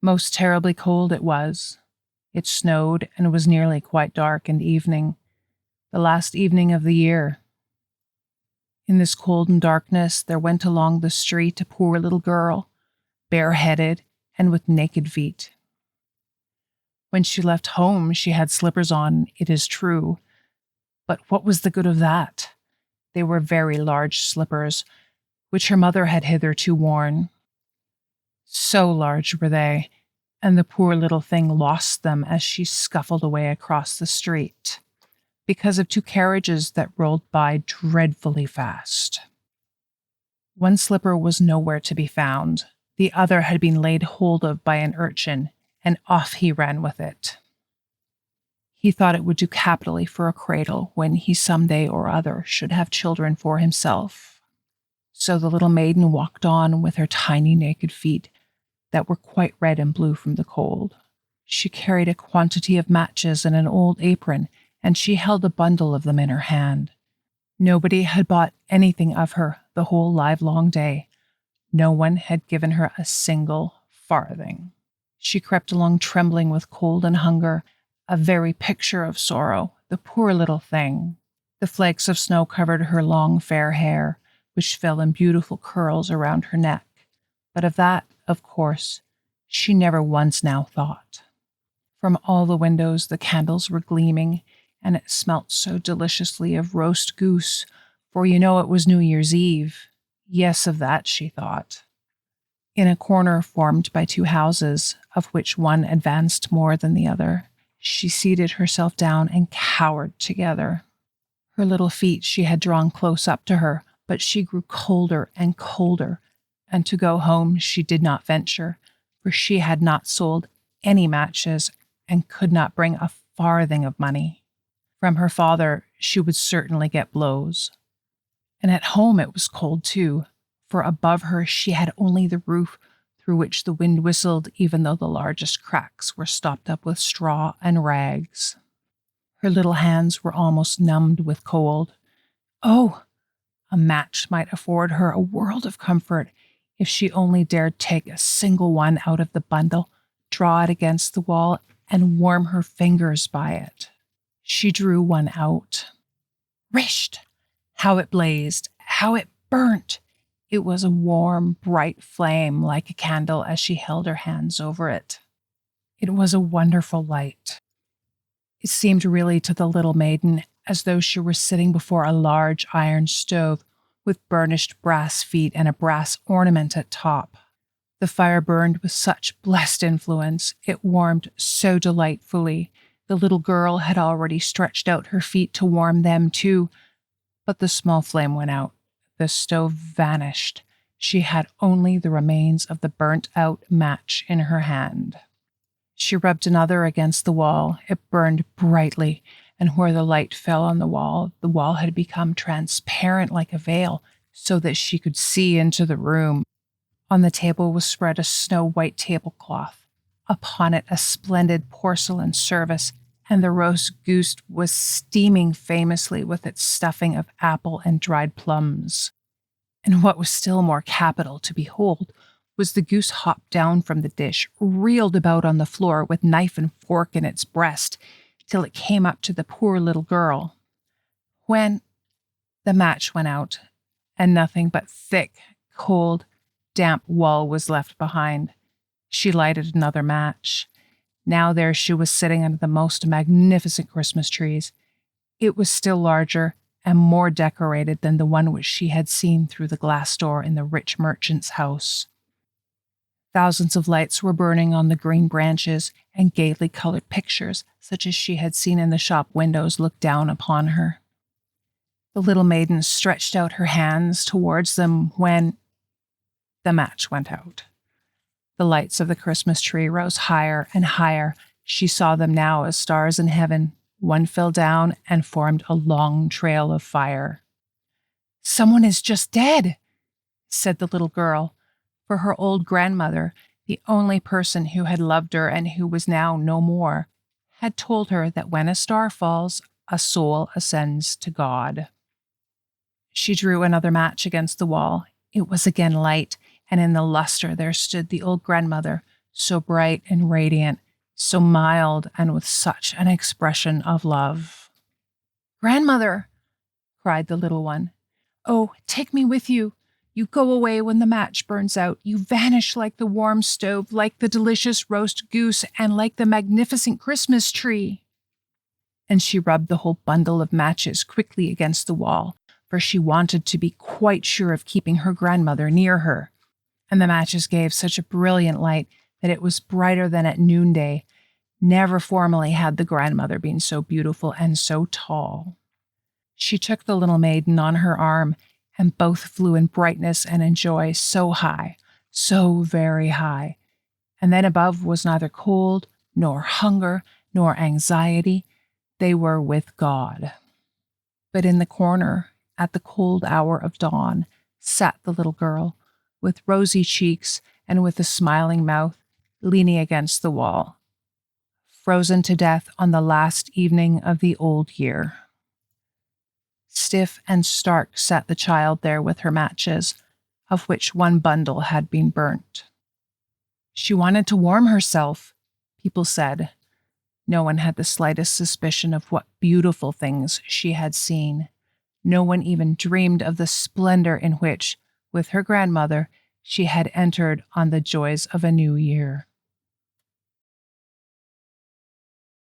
Most terribly cold it was. It snowed and was nearly quite dark and evening, the last evening of the year. In this cold and darkness there went along the street a poor little girl, bareheaded and with naked feet. When she left home she had slippers on, it is true, but what was the good of that? They were very large slippers, which her mother had hitherto worn. So large were they, and the poor little thing lost them as she scuffled away across the street, because of two carriages that rolled by dreadfully fast. One slipper was nowhere to be found. The other had been laid hold of by an urchin, and off he ran with it. He thought it would do capitally for a cradle when he some day or other should have children for himself. So the little maiden walked on with her tiny naked feet that were quite red and blue from the cold. She carried a quantity of matches in an old apron, and she held a bundle of them in her hand. Nobody had bought anything of her the whole livelong day. No one had given her a single farthing. She crept along trembling with cold and hunger, a very picture of sorrow, the poor little thing. The flakes of snow covered her long fair hair, which fell in beautiful curls around her neck, but of that, of course, she never once now thought. From all the windows the candles were gleaming, and it smelt so deliciously of roast goose, for you know it was New Year's Eve. Yes, of that she thought. In a corner formed by two houses, of which one advanced more than the other, she seated herself down and cowered together. Her little feet she had drawn close up to her, but she grew colder and colder, and to go home she did not venture, for she had not sold any matches and could not bring a farthing of money. From her father she would certainly get blows. And at home it was cold too, for above her she had only the roof through which the wind whistled, even though the largest cracks were stopped up with straw and rags. Her little hands were almost numbed with cold. Oh, a match might afford her a world of comfort if she only dared take a single one out of the bundle, draw it against the wall, and warm her fingers by it. She drew one out. Risht! How it blazed! How it burnt! It was a warm, bright flame like a candle as she held her hands over it. It was a wonderful light. It seemed really to the little maiden as though she were sitting before a large iron stove with burnished brass feet and a brass ornament at top. The fire burned with such blessed influence, it warmed so delightfully. The little girl had already stretched out her feet to warm them too, but the small flame went out. The stove vanished. She had only the remains of the burnt-out match in her hand. She rubbed another against the wall. It burned brightly, and where the light fell on the wall had become transparent like a veil, so that she could see into the room. On the table was spread a snow-white tablecloth. Upon it a splendid porcelain service, and the roast goose was steaming famously with its stuffing of apple and dried plums. And what was still more capital to behold was the goose hopped down from the dish, reeled about on the floor with knife and fork in its breast, till it came up to the poor little girl. When the match went out, and nothing but thick, cold, damp wall was left behind. She lighted another match. Now there she was sitting under the most magnificent Christmas trees. It was still larger and more decorated than the one which she had seen through the glass door in the rich merchant's house. Thousands of lights were burning on the green branches, and gaily colored pictures, such as she had seen in the shop windows, looked down upon her. The little maiden stretched out her hands towards them when the match went out. The lights of the Christmas tree rose higher and higher. She saw them now as stars in heaven. One fell down and formed a long trail of fire. "Someone is just dead," said the little girl, for her old grandmother, the only person who had loved her and who was now no more, had told her that when a star falls, a soul ascends to God. She drew another match against the wall. It was again light, and in the luster there stood the old grandmother, so bright and radiant, so mild and with such an expression of love. "Grandmother," cried the little one, "oh, take me with you. You go away when the match burns out. You vanish like the warm stove, like the delicious roast goose, and like the magnificent Christmas tree." And she rubbed the whole bundle of matches quickly against the wall, for she wanted to be quite sure of keeping her grandmother near her. And the matches gave such a brilliant light that it was brighter than at noonday. Never formerly had the grandmother been so beautiful and so tall. She took the little maiden on her arm, and both flew in brightness and in joy so high, so very high. And then above was neither cold, nor hunger, nor anxiety. They were with God. But in the corner, at the cold hour of dawn, sat the little girl, with rosy cheeks and with a smiling mouth, leaning against the wall, frozen to death on the last evening of the old year. Stiff and stark sat the child there with her matches, of which one bundle had been burnt. She wanted to warm herself, people said. No one had the slightest suspicion of what beautiful things she had seen. No one even dreamed of the splendor in which, with her grandmother, she had entered on the joys of a new year.